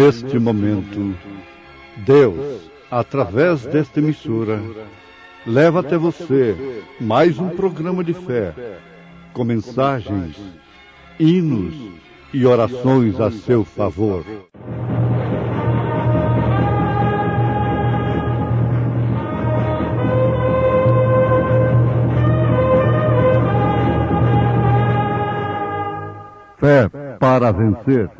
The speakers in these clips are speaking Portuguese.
neste momento, Deus, através desta emissora, leva até você mais um programa de fé, com mensagens, hinos e orações a seu favor. Fé para vencer.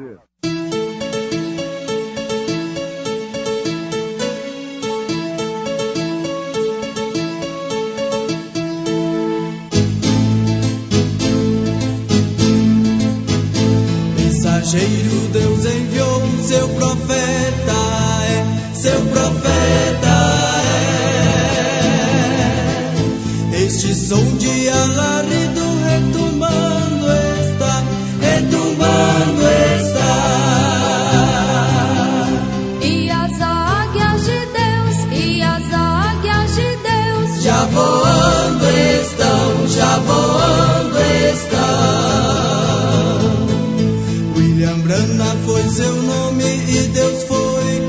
Mensageiro Deus enviou seu profeta, seu profeta este som de alarido retumbando está. E as águias de Deus, já voando estão. William Branham foi seu nome e Deus foi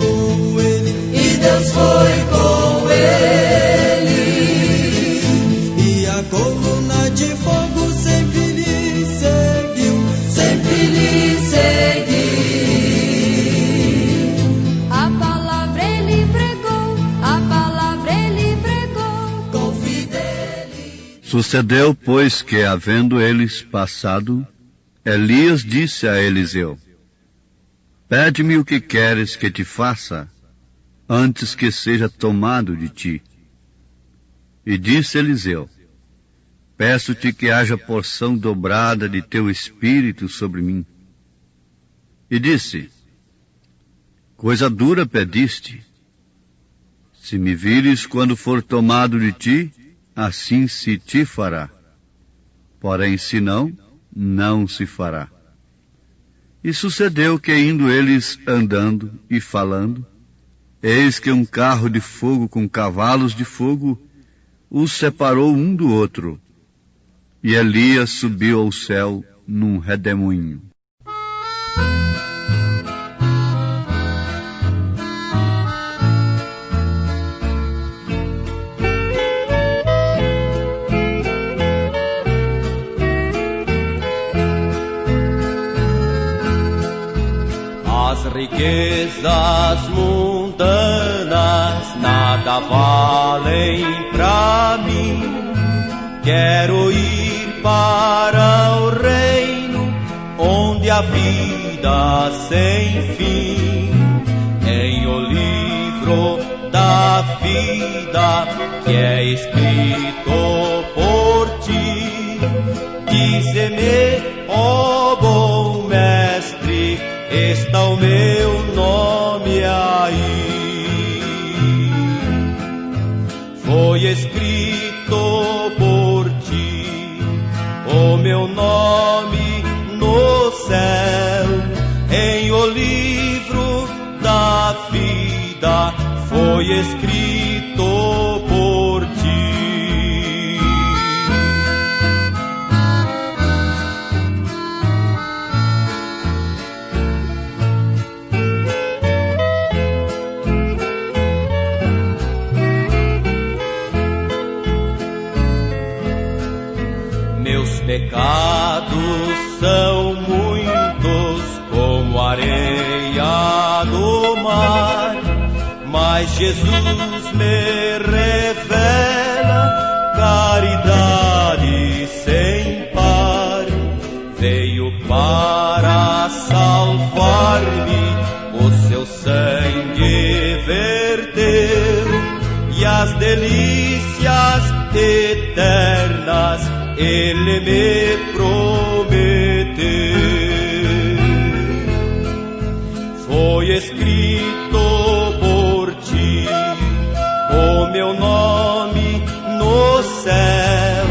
com ele. E a coluna de fogo sempre lhe seguiu. a palavra ele pregou, Com fidelidade. Sucedeu, pois, que, havendo eles passado, Elias disse a Eliseu: Pede-me o que queres que te faça, antes que seja tomado de ti. E disse Eliseu: Peço-te que haja porção dobrada de teu espírito sobre mim. E disse: Coisa dura pediste. Se me vires quando for tomado de ti, assim se te fará. Porém, se não, não se fará. E sucedeu que, indo eles andando e falando, eis que um carro de fogo com cavalos de fogo os separou um do outro, e Elias subiu ao céu num redemoinho. As riquezas mundanas nada valem pra mim. Quero ir para o reino onde a vida sem fim. Em o livro da vida que é escrito por ti, dize-me, ó bom mestre, está o meu nome aí. Foi escrito por ti o meu nome no céu, em o livro da vida foi escrito por ti. Meus pecados são muitos como a areia do mar, mas Jesus me revela caridade sem par. Veio para salvar-me, o seu sangue verteu, e as delícias eternas Ele me prometeu. Foi escrito por ti o meu nome no céu,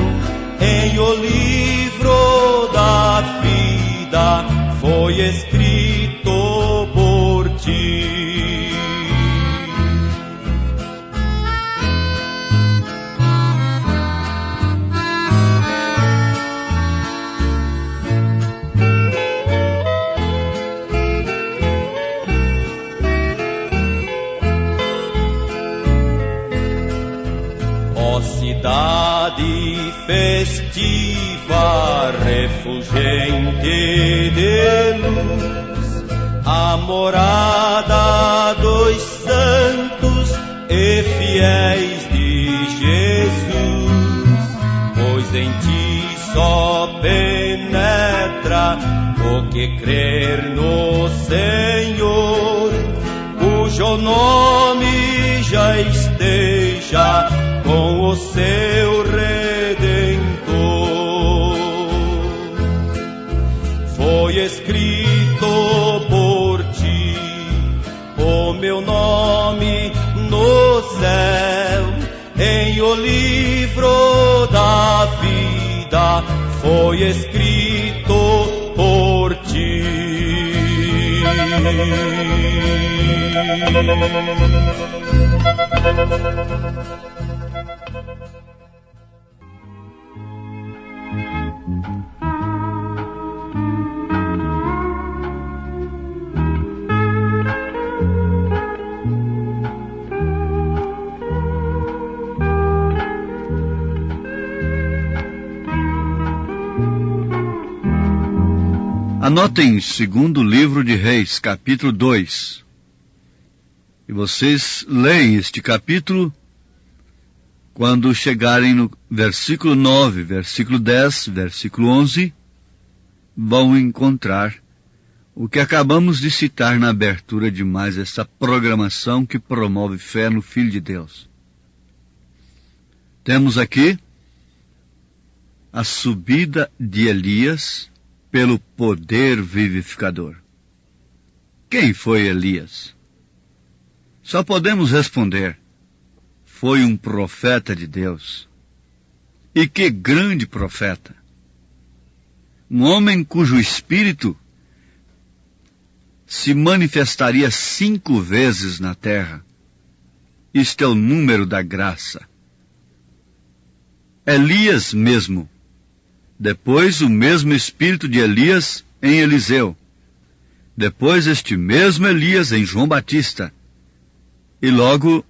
em o livro da vida foi escrito por ti. cidade festiva, refulgente de luz, a morada dos santos e fiéis de Jesus, pois em ti só penetra o que crer no Senhor, cujo nome já esteja com o seu Redentor. Foi escrito por ti o meu nome no céu, em o livro da vida foi escrito por ti. Anotem 2º livro de Reis, capítulo 2. E vocês leem este capítulo quando chegarem no versículo 9, versículo 10, versículo 11, vão encontrar o que acabamos de citar na abertura de mais essa programação que promove fé no Filho de Deus. Temos aqui a subida de Elias pelo poder vivificador. Quem foi Elias? Só podemos responder: foi um profeta de Deus. E que grande profeta! Um homem cujo espírito se manifestaria 5 vezes na terra. Isto é o número da graça. Elias mesmo. Depois o mesmo espírito de Elias em Eliseu. Depois este mesmo Elias em João Batista. E logo,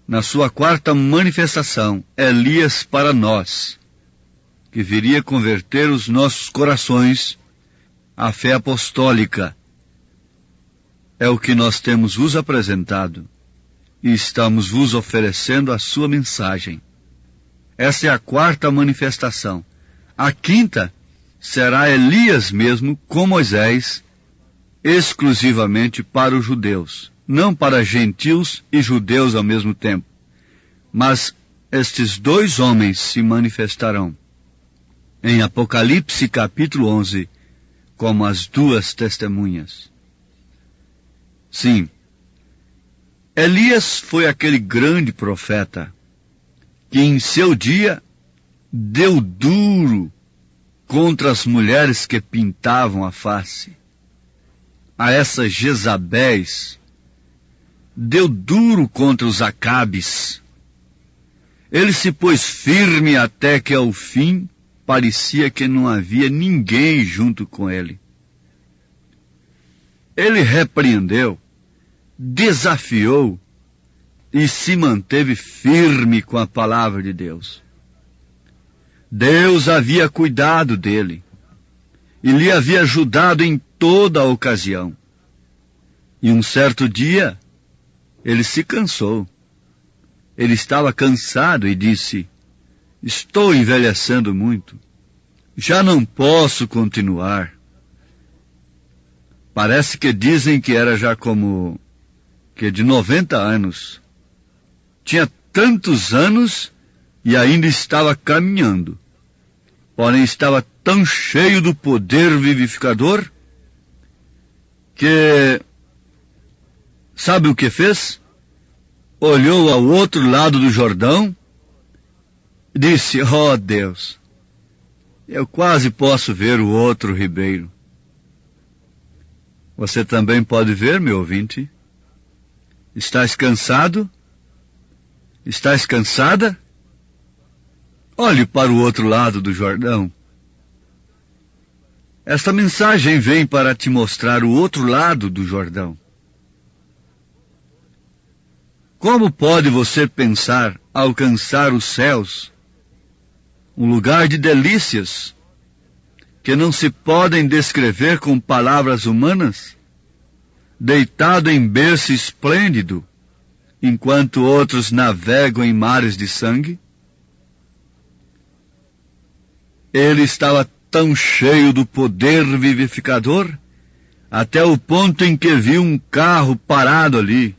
na sua 4ª manifestação, Elias para nós, que viria converter os nossos corações à fé apostólica. É o que nós temos vos apresentado e estamos vos oferecendo a sua mensagem. Essa é a 4ª manifestação. A 5ª será Elias mesmo com Moisés, exclusivamente para os judeus, não para gentios e judeus ao mesmo tempo. Mas estes 2 homens se manifestarão em Apocalipse capítulo 11 como as 2 testemunhas. Sim, Elias foi aquele grande profeta que em seu dia deu duro contra as mulheres que pintavam a face, a essas Jezabéis, deu duro contra os Acabes. Ele se pôs firme até que ao fim parecia que não havia ninguém junto com ele. Ele repreendeu, desafiou e se manteve firme com a palavra de Deus. Deus havia cuidado dele e lhe havia ajudado em toda a ocasião. E um certo dia, ele se cansou. Ele estava cansado e disse: estou envelhecendo muito. Já não posso continuar. Parece que dizem que era já como que de 90 anos. Tinha tantos anos e ainda estava caminhando. Porém estava tão cheio do poder vivificador que, sabe o que fez? Olhou ao outro lado do Jordão e disse: ó Deus, eu quase posso ver o outro ribeiro. Você também pode ver, meu ouvinte? Estás cansado? Estás cansada? Olhe para o outro lado do Jordão. Esta mensagem vem para te mostrar o outro lado do Jordão. Como pode você pensar alcançar os céus, um lugar de delícias que não se podem descrever com palavras humanas, deitado em berço esplêndido, enquanto outros navegam em mares de sangue? Ele estava tão cheio do poder vivificador, até o ponto em que viu um carro parado ali.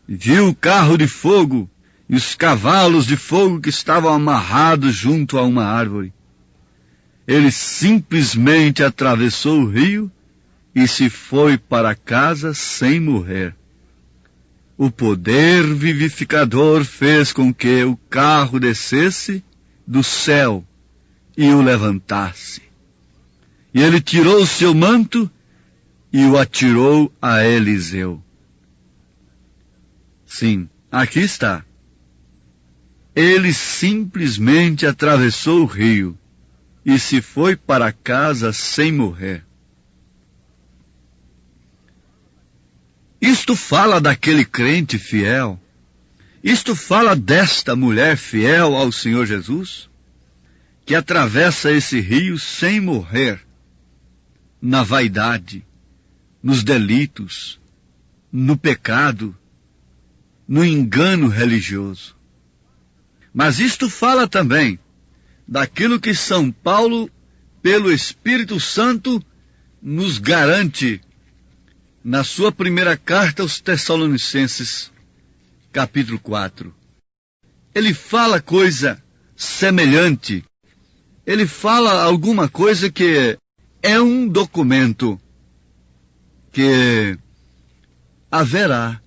Viu o carro de fogo e os cavalos de fogo que estavam amarrados junto a uma árvore. Ele simplesmente atravessou o rio e se foi para casa sem morrer. O poder vivificador fez com que o carro descesse do céu e o levantasse. E ele tirou o seu manto e o atirou a Eliseu. Sim, aqui está. Ele simplesmente atravessou o rio e se foi para casa sem morrer. Isto fala daquele crente fiel. Isto fala desta mulher fiel ao Senhor Jesus, que atravessa esse rio sem morrer, na vaidade, nos delitos, no pecado, no engano religioso. Mas isto fala também daquilo que São Paulo, pelo Espírito Santo, nos garante na sua primeira carta aos Tessalonicenses, capítulo 4. Ele fala coisa semelhante. Ele fala alguma coisa que é um documento que haverá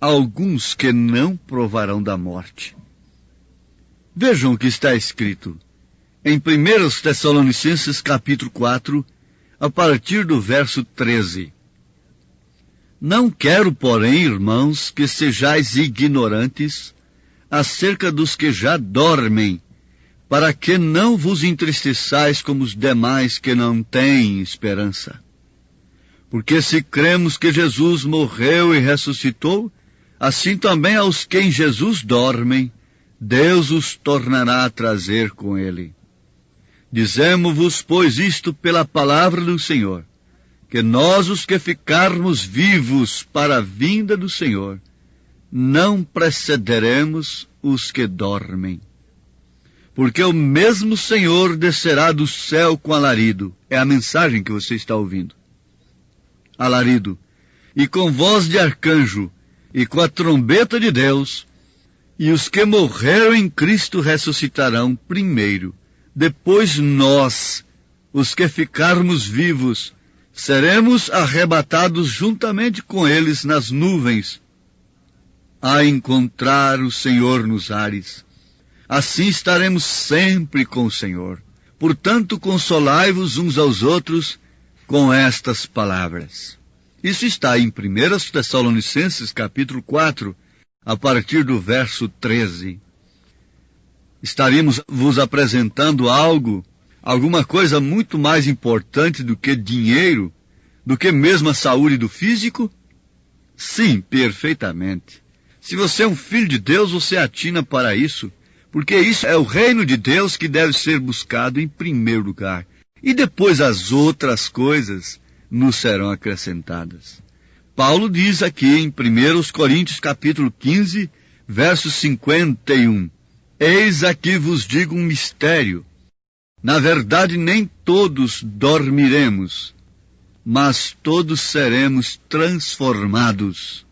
alguns que não provarão da morte. Vejam o que está escrito em 1 Tessalonicenses capítulo 4, a partir do verso 13. Não quero, porém, irmãos, que sejais ignorantes acerca dos que já dormem, para que não vos entristeçais como os demais que não têm esperança. Porque se cremos que Jesus morreu e ressuscitou, assim também aos que em Jesus dormem, Deus os tornará a trazer com ele. Dizemo-vos, pois, isto pela palavra do Senhor, que nós, os que ficarmos vivos para a vinda do Senhor, não precederemos os que dormem. Porque o mesmo Senhor descerá do céu com alarido. É a mensagem que você está ouvindo. Alarido. E com voz de arcanjo, e com a trombeta de Deus, e os que morreram em Cristo ressuscitarão primeiro. Depois nós, os que ficarmos vivos, seremos arrebatados juntamente com eles nas nuvens, a encontrar o Senhor nos ares. Assim estaremos sempre com o Senhor. Portanto, consolai-vos uns aos outros com estas palavras. Isso está em 1 Tessalonicenses, capítulo 4, a partir do verso 13. Estaríamos vos apresentando alguma coisa muito mais importante do que dinheiro, do que mesmo a saúde do físico? Sim, perfeitamente. Se você é um filho de Deus, você atina para isso, porque isso é o reino de Deus que deve ser buscado em primeiro lugar. E depois as outras coisas nos serão acrescentadas. Paulo diz aqui em 1 Coríntios capítulo 15, verso 51, Eis aqui vos digo um mistério. Na verdade, nem todos dormiremos, mas todos seremos transformados.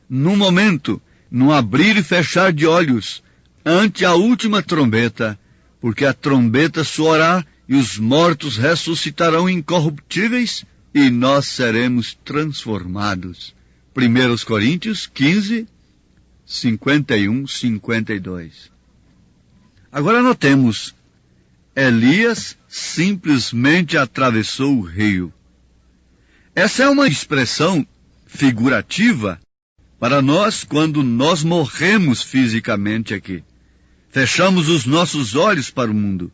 Num momento, num abrir e fechar de olhos, ante a última trombeta, porque a trombeta soará e os mortos ressuscitarão incorruptíveis e nós seremos transformados. 1 Coríntios 15, 51, 52. Agora notemos, Elias simplesmente atravessou o rio. Essa é uma expressão figurativa para nós quando nós morremos fisicamente aqui. Fechamos os nossos olhos para o mundo.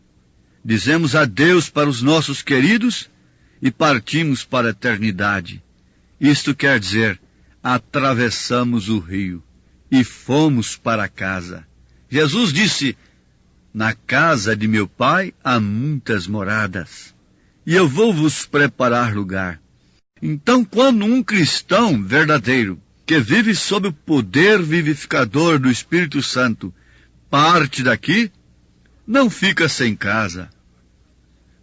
Dizemos adeus para os nossos queridos e partimos para a eternidade. Isto quer dizer, atravessamos o rio e fomos para casa. Jesus disse: na casa de meu Pai há muitas moradas, e eu vou vos preparar lugar. Então, quando um cristão verdadeiro, que vive sob o poder vivificador do Espírito Santo, parte daqui, não fica sem casa,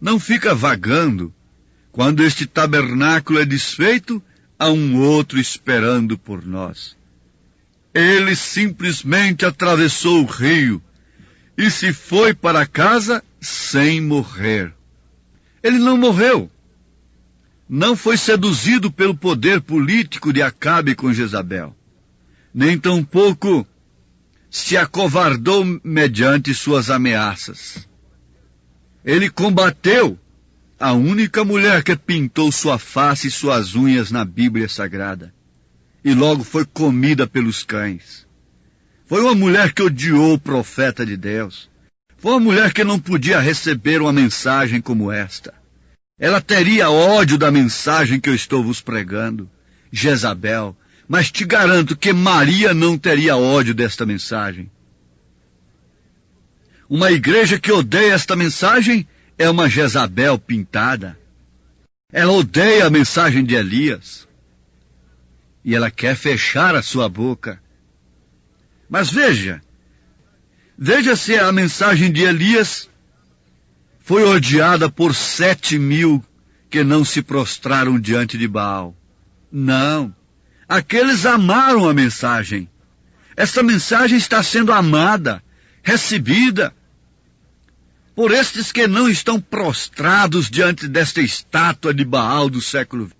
não fica vagando. Quando este tabernáculo é desfeito, há um outro esperando por nós. Ele simplesmente atravessou o rio e se foi para casa sem morrer. Ele não morreu. Não foi seduzido pelo poder político de Acabe com Jezabel. Nem tampouco se acovardou mediante suas ameaças. Ele combateu a única mulher que pintou sua face e suas unhas na Bíblia Sagrada, e logo foi comida pelos cães. Foi uma mulher que odiou o profeta de Deus. Foi uma mulher que não podia receber uma mensagem como esta. Ela teria ódio da mensagem que eu estou vos pregando, Jezabel, mas te garanto que Maria não teria ódio desta mensagem. Uma igreja que odeia esta mensagem é uma Jezabel pintada. Ela odeia a mensagem de Elias. E ela quer fechar a sua boca. Mas veja se a mensagem de Elias foi odiada por 7.000 que não se prostraram diante de Baal. Não, aqueles amaram a mensagem. Essa mensagem está sendo amada, recebida por estes que não estão prostrados diante desta estátua de Baal do século XX.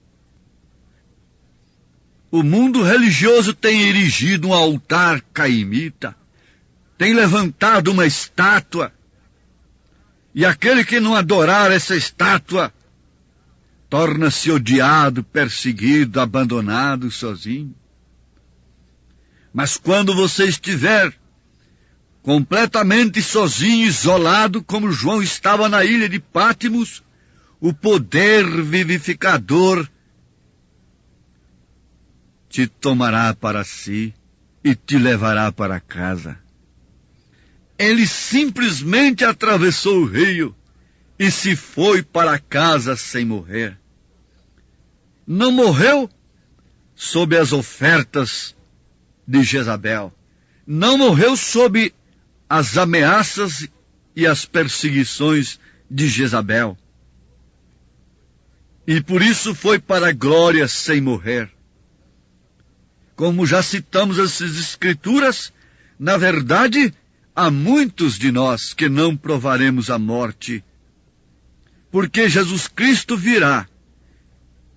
O mundo religioso tem erigido um altar caimita, tem levantado uma estátua, e aquele que não adorar essa estátua torna-se odiado, perseguido, abandonado, sozinho. Mas quando você estiver completamente sozinho, isolado, como João estava na ilha de Pátimos, o poder vivificador te tomará para si e te levará para casa. Ele simplesmente atravessou o rio e se foi para casa sem morrer. Não morreu sob as ofertas de Jezabel. Não morreu sob as ameaças e as perseguições de Jezabel. E por isso foi para a glória sem morrer. Como já citamos essas escrituras, na verdade, há muitos de nós que não provaremos a morte, porque Jesus Cristo virá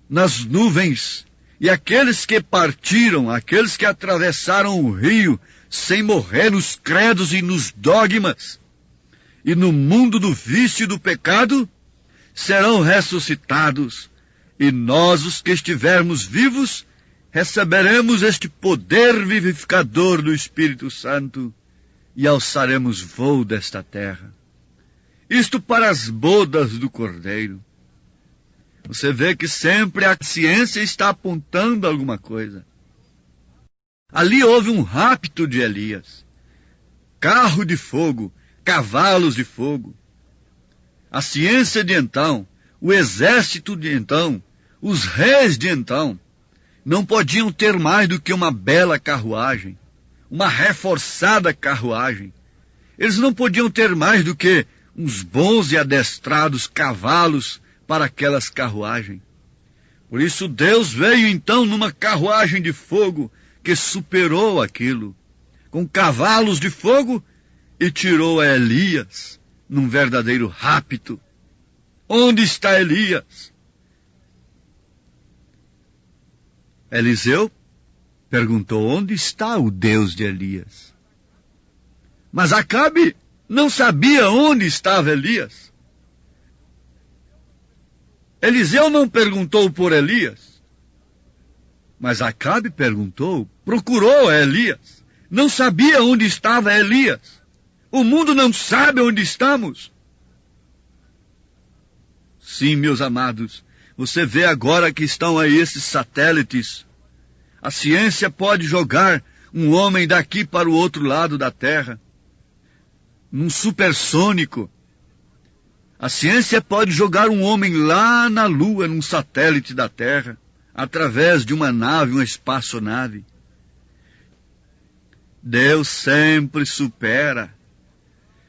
nas nuvens, e aqueles que partiram, aqueles que atravessaram o rio sem morrer nos credos e nos dogmas, e no mundo do vício e do pecado, serão ressuscitados, e nós, os que estivermos vivos, receberemos este poder vivificador do Espírito Santo e alçaremos voo desta terra. Isto para as bodas do Cordeiro. Você vê que sempre a ciência está apontando alguma coisa. Ali houve um rapto de Elias. Carro de fogo, cavalos de fogo. A ciência de então, o exército de então, os reis de então, não podiam ter mais do que uma bela carruagem, uma reforçada carruagem. Eles não podiam ter mais do que uns bons e adestrados cavalos para aquelas carruagens. Por isso Deus veio então numa carruagem de fogo que superou aquilo, com cavalos de fogo, e tirou a Elias num verdadeiro rapto. Onde está Elias? Eliseu perguntou: onde está o Deus de Elias? Mas Acabe não sabia onde estava Elias. Eliseu não perguntou por Elias, mas Acabe perguntou, procurou Elias. Não sabia onde estava Elias. O mundo não sabe onde estamos. Sim, meus amados, você vê agora que estão aí esses satélites. A ciência pode jogar um homem daqui para o outro lado da Terra. num supersônico. A ciência pode jogar um homem lá na Lua, num satélite da Terra, através de uma nave, uma espaçonave. Deus sempre supera.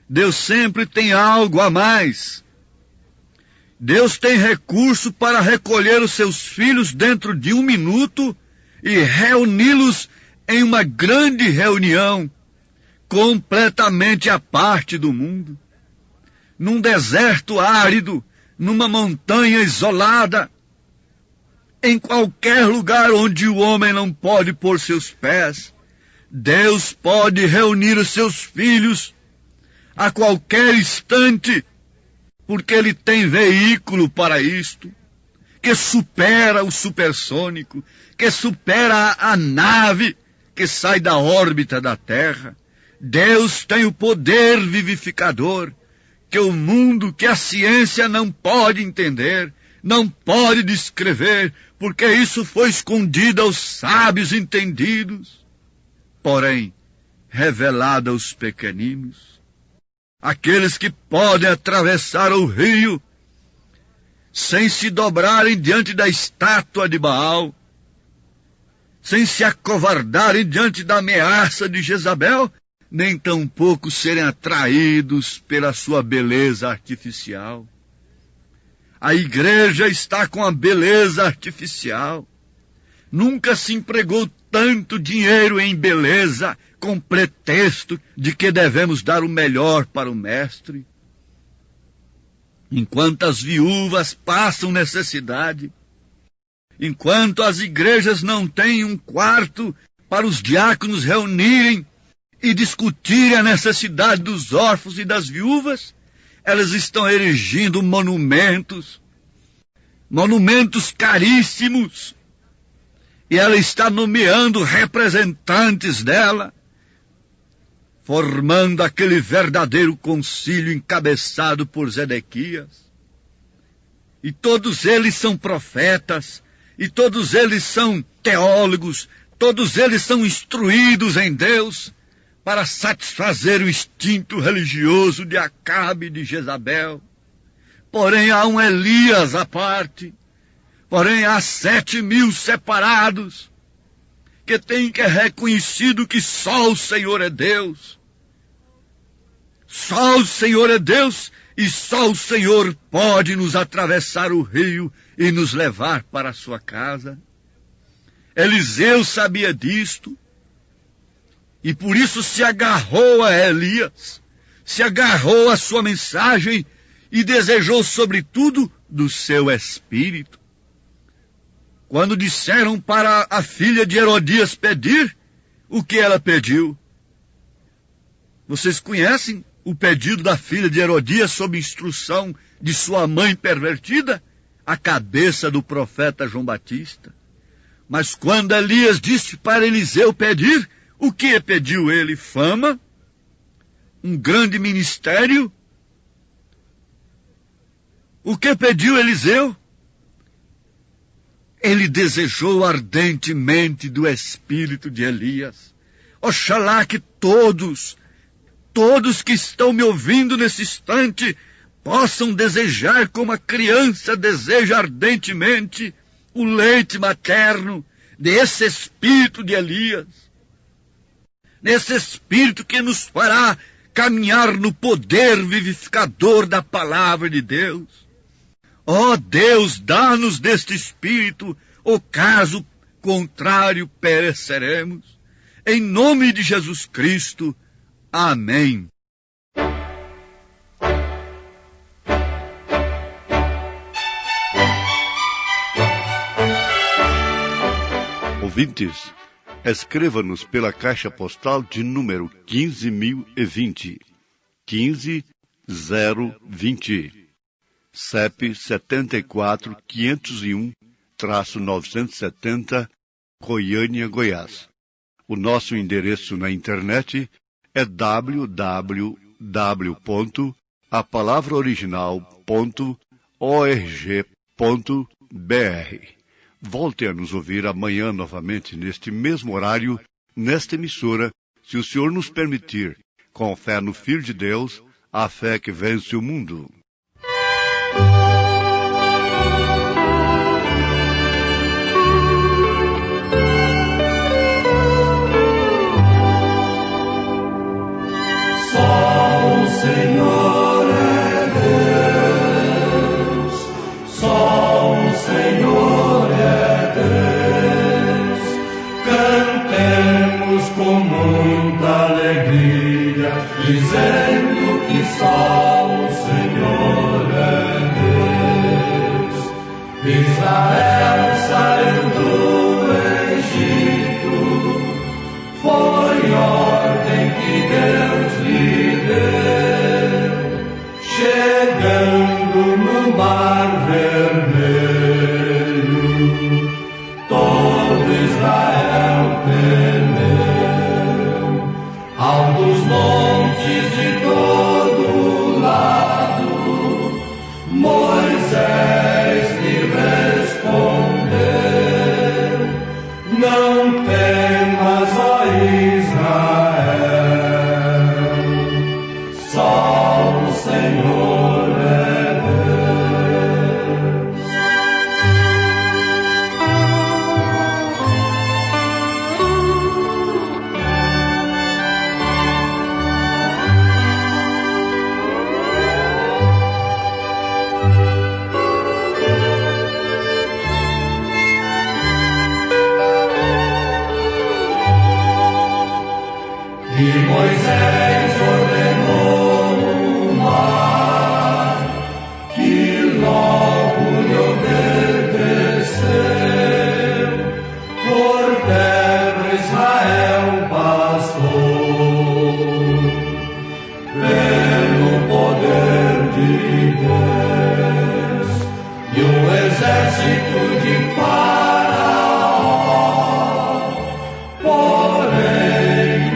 Deus sempre tem algo a mais. Deus tem recurso para recolher os seus filhos dentro de 1 minuto e reuni-los em uma grande reunião, completamente à parte do mundo. Num deserto árido, numa montanha isolada, em qualquer lugar onde o homem não pode pôr seus pés, Deus pode reunir os seus filhos a qualquer instante, porque Ele tem veículo para isto, que supera o supersônico, que supera a nave que sai da órbita da Terra. Deus tem o poder vivificador, que o mundo, que a ciência não pode entender, não pode descrever, porque isso foi escondido aos sábios entendidos, porém revelado aos pequeninos, aqueles que podem atravessar o rio sem se dobrarem diante da estátua de Baal, sem se acovardarem diante da ameaça de Jezabel, nem tampouco serem atraídos pela sua beleza artificial. A igreja está com a beleza artificial. Nunca se empregou tanto dinheiro em beleza, com pretexto de que devemos dar o melhor para o mestre. Enquanto as viúvas passam necessidade, enquanto as igrejas não têm um quarto para os diáconos reunirem e discutirem a necessidade dos órfãos e das viúvas, elas estão erigindo monumentos caríssimos, e ela está nomeando representantes dela, formando aquele verdadeiro concílio encabeçado por Zedequias. E todos eles são profetas, e todos eles são teólogos, todos eles são instruídos em Deus, para satisfazer o instinto religioso de Acabe e de Jezabel. Porém há um Elias à parte, porém há 7.000 separados, que têm que reconhecido que só o Senhor é Deus. Só o Senhor é Deus, e só o Senhor pode nos atravessar o rio e nos levar para a sua casa. Eliseu sabia disto, e por isso se agarrou a Elias, se agarrou à sua mensagem e desejou sobretudo do seu espírito. Quando disseram para a filha de Herodias pedir, o que ela pediu? Vocês conhecem o pedido da filha de Herodias sob instrução de sua mãe pervertida? A cabeça do profeta João Batista. Mas quando Elias disse para Eliseu pedir, o que pediu ele? Fama? Um grande ministério? O que pediu Eliseu? Ele desejou ardentemente do espírito de Elias. Oxalá que todos que estão me ouvindo nesse instante, possam desejar como a criança deseja ardentemente o leite materno desse espírito de Elias. Nesse espírito que nos fará caminhar no poder vivificador da palavra de Deus. Ó Deus, dá-nos deste espírito, ou caso contrário pereceremos. Em nome de Jesus Cristo. Amém. Ouvintes, escreva-nos pela caixa postal de número 15.020, 15020, CEP 74.501-970, Goiânia, Goiás. O nosso endereço na internet é www.apalavraoriginal.org.br. Volte a nos ouvir amanhã novamente, neste mesmo horário, nesta emissora, se o Senhor nos permitir, com fé no Filho de Deus, a fé que vence o mundo. Só o Senhor é Deus, só o Senhor é Deus. Cantemos com muita alegria, dizendo que só o Senhor é Deus. Israel saiu do Egito, foi ordem que Deus lhe deu, chegando no Mar Vermelho, todo Israel temeu. Altos montes de todo lado, Moisés lhe respondeu: não temas, ó Israel, só o Senhor é Deus. E Moisés ordenou o mar, que logo lhe obedeceu. Por terra Israel passou, pelo poder de Deus. E o exército de Faraó, porém,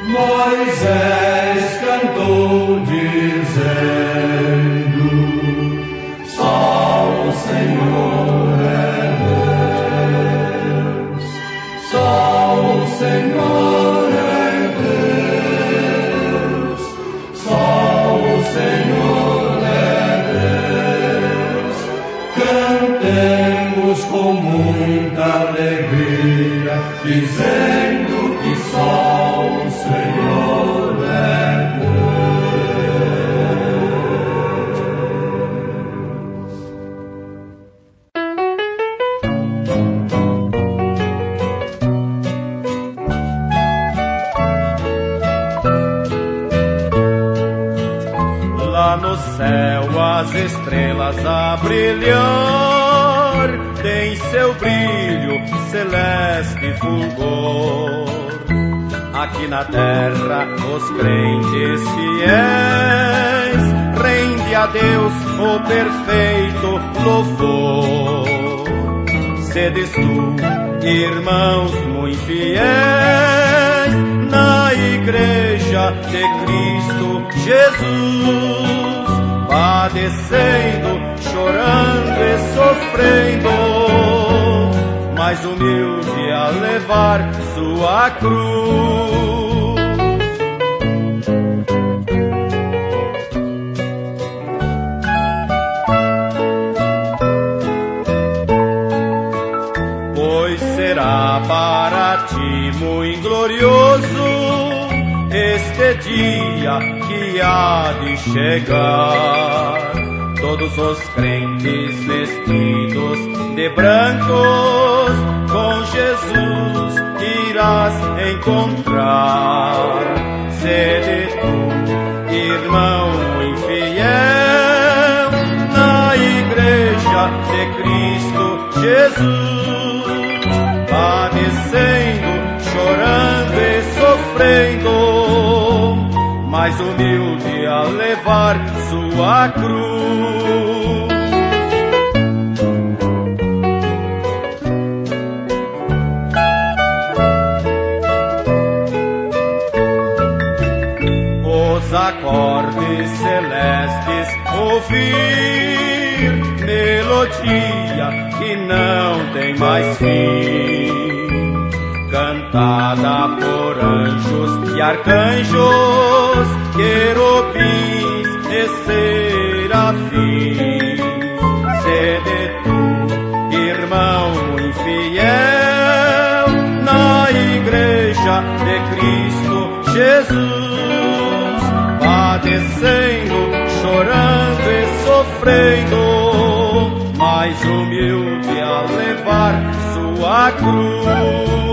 Moisés cantou dizendo: só o Senhor é Deus, só o Senhor é Deus, só o Senhor é Deus. Cantemos com muita alegria, dizendo que só o Senhor é Lá no céu as estrelas a brilhar tem seu brilho celeste fulgor. Aqui na terra os crentes fiéis rende a Deus o perfeito louvor. Sedes tu, irmãos muito fiéis, na igreja de Cristo Jesus, padecendo, chorando e sofrendo, mais humilde a levar sua cruz. Pois será para ti muito glorioso este dia que há de chegar. Todos os crentes vestidos de brancos, com Jesus irás encontrar. Sede tu, irmão infiel, na igreja de Cristo Jesus, padecendo, chorando e sofrendo, mais humilde a levar sua cruz. Os acordes celestes ouvir, melodia que não tem mais fim, canta guardada por anjos e arcanjos, querubins e serafins. Sede tu, irmão infiel, na igreja de Cristo Jesus, padecendo, chorando e sofrendo, mais humilde a levar sua cruz.